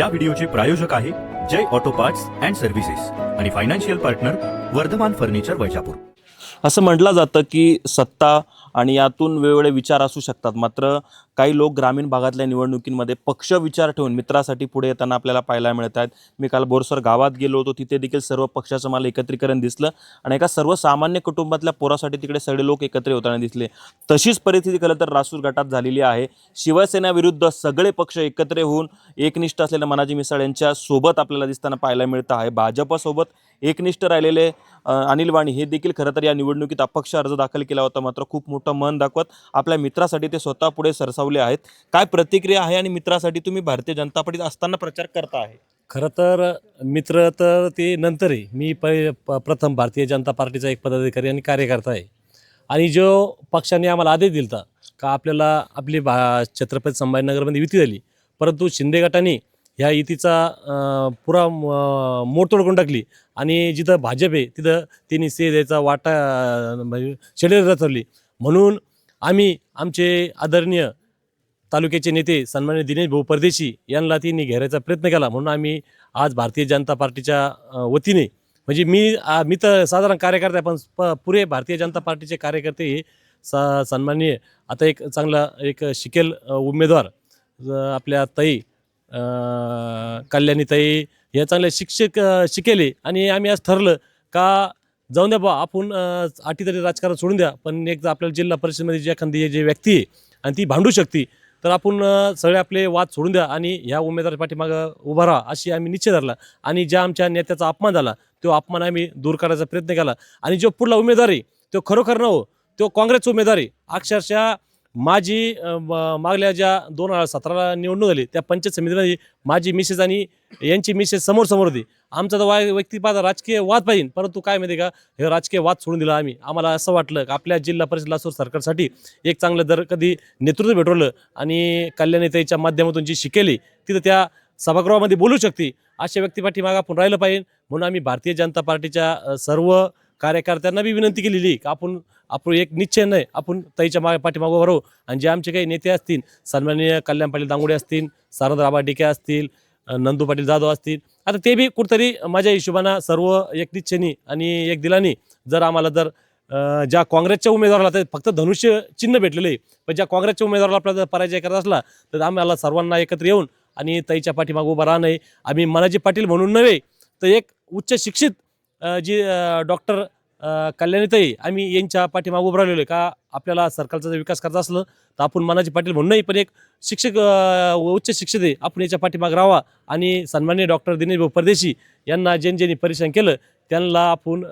या व्हिडिओचे प्रायोजक आहे Jai auto parts and services आणि financial partner Vardhaman furniture Vaijapur. असं म्हटलं जातं की सत्ता आणि यातून वेगवेगळे विचार असू शकतात, मात्र काही लोक ग्रामीण भागातल्या निवडणुकींमध्ये पक्ष विचार ठेवून मित्रासाठी पुढे येताना आपल्याला पाहायला मिळत आहेत। मी काल बोरसर गावात गेलो होतो, तिथे देखील सर्व पक्षाचं मला एकत्रीकरण दिसलं आणि एका सर्वसामान्य कुटुंबातल्या पोरासाठी तिकडे सगळे लोक एकत्र होताना दिसले। तशीच परिस्थिती खरं तर रासूर गटात झालेली आहे। शिवसेना विरुद्ध सगळे पक्ष एकत्र होऊन एकनिष्ठ असलेल्या मनाजी मिसाळ यांच्या सोबत आपल्याला दिसताना पाहायला मिळतं आहे। भाजपसोबत एकनिष्ठ राहिलेले अनिल वाणी हे देखील खरं तर या निवडणुकीत अपक्ष अर्ज दाखल केला होता, मात्र खूप मोठं मन दाखवत आपल्या मित्रासाठी ते स्वतः पुढे सरसावले आहेत। काय प्रतिक्रिया आहे आणि मित्रासाठी तुम्ही भारतीय जनता पार्टीत असताना प्रचार करता आहे? खरं तर मित्र तर ते नंतर आहे। मी प्रथम भारतीय जनता पार्टीचा एक पदाधिकारी आणि कार्यकर्ता आहे आणि जो पक्षाने आम्हाला आदेश दिला का आपल्याला आपली छत्रपती संभाजीनगरमध्ये युती झाली, परंतु शिंदे गटाने ह्या युतीचा पुरा मोडतोड करून टाकली आणि जिथं भाजप आहे तिथं त्यांनी से द्यायचा वाटा म्हणजे षड्यंत्र रचली। म्हणून आम्ही आमचे आदरणीय तालुक्याचे नेते सन्माननीय दिनेश भाऊ परदेशी यांना त्यांनी घेरायचा प्रयत्न केला। म्हणून आम्ही आज भारतीय जनता पार्टीच्या वतीने म्हणजे मी तर साधारण कार्यकर्ता आहे, पण पुरे भारतीय जनता पार्टीचे कार्यकर्ते हे सन्माननीय आता एक चांगला एक शिकेल उमेदवार आपल्या ताई कल्याणी ताई या चांगल्या शिकेले आणि आम्ही आज ठरलं का जाऊन द्या बा आपण अटीतरी राजकारण सोडून द्या, पण एकदा आपल्याला जिल्हा परिषदेमध्ये जी एखादी जी व्यक्ती आहे आणि ती भांडू शकते तर आपण सगळे आपले वाद सोडून द्या आणि ह्या उमेदवार पाठीमागं उभा राहा अशी आम्ही निश्चय धरला। आणि ज्या आमच्या नेत्याचा अपमान झाला तो अपमान आम्ही दूर करायचा प्रयत्न केला आणि जो पुढला उमेदवार आहे तो खरोखर न हो तो काँग्रेसचा उमेदवार आहे। अक्षरशः माझी मागल्या ज्या 2017ला निवडणूक झाली त्या पंचायत समितीमध्ये माझी मिसेस आणि यांची मिसेस समोर होती। आमचा तर व्यक्तिगत राजकीय वाद पाहिजे, परंतु काय माहिती का हे राजकीय वाद सोडून दिला आम्ही। आम्हाला असं वाटलं की आपल्या जिल्हा परिषद लासूर सरकारसाठी एक चांगलं जर कधी नेतृत्व भेटवलं आणि कल्याणीताईच्या माध्यमातून जी शिकेली तिथं त्या सभागृहामध्ये बोलू शकते अशा व्यक्तीपाठीमागे आपण राहिलं पाहिजे। म्हणून आम्ही भारतीय जनता पार्टीच्या सर्व कार्यकर्त्यांना बी विनंती केलेली की आपण एक निश्चय नाही आपण ताईच्या पाठीमागं राहू आणि जे आमचे काही नेते असतील सन्माननीय कल्याण पाटील दांगुडे असतील, सारद राबा डिके असतील, नंदू पाटील जाधव असतील, आता ते बी कुठेतरी माझ्या हिशोबानं सर्व एक निश्चयनी आणि एक दिलानी जर आम्हाला जर ज्या काँग्रेसच्या उमेदवाराला तर फक्त धनुष्य चिन्ह भेटलेलं आहे, पण ज्या काँग्रेसच्या उमेदवाराला आपल्याला पराजय करत असला तर आम्हाला सर्वांना एकत्र येऊन आणि ताईच्या पाठीमागं उभं राहणं आहे। आम्ही मनाजी पाटील म्हणून नव्हे तर एक उच्च शिक्षित जी डॉक्टर कल्याणीताई आम्ही यांच्या पाठीमागं उभं राहिलेलो आहे का आपल्याला सरकारचा जर विकास करायचा असलं तर आपण मनाजी पाटील म्हणून नाही पण एक शिक्षक उच्च शिक्षित आहे आपण याच्या पाठीमागं राहावा आणि सन्माननीय डॉक्टर दिनेश भाऊ परदेशी यांना ज्यांनी परेशान केलं त्यांना आपण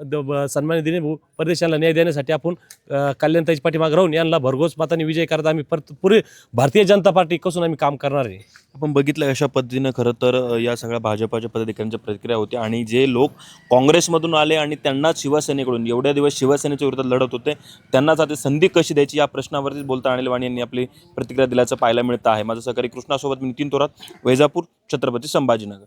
सन्माननीय दिनेश भाऊ परदेशी यांना न्याय देण्यासाठी आपण कल्याणताईच्या पाठीमागं राहून यांना भरघोस मताने विजय करता आम्ही पुरे भारतीय जनता पार्टी कसून आम्ही काम करणार आहे। आपण बघितलं अशा पद्धतीनं खरं तर या सगळ्या भाजपाच्या पदाधिकाऱ्यांच्या प्रतिक्रिया होत्या आणि जे लोक काँग्रेसमधून आले आणि त्यांनाच शिवसेनेकडून एवढ्या दिवस शिवसेनेच्या विरोधात लढत होते त्यांनाच आता संधी कशी द्यायची या प्रश्नावरतीच बोलता अनिल वाणी यांनी आपली प्रतिक्रिया दिल्याचं पाहायला मिळतं आहे। माझं सहकारी कृष्णासोबत मी नितीन थोरात, वैजापूर, छत्रपती संभाजीनगर।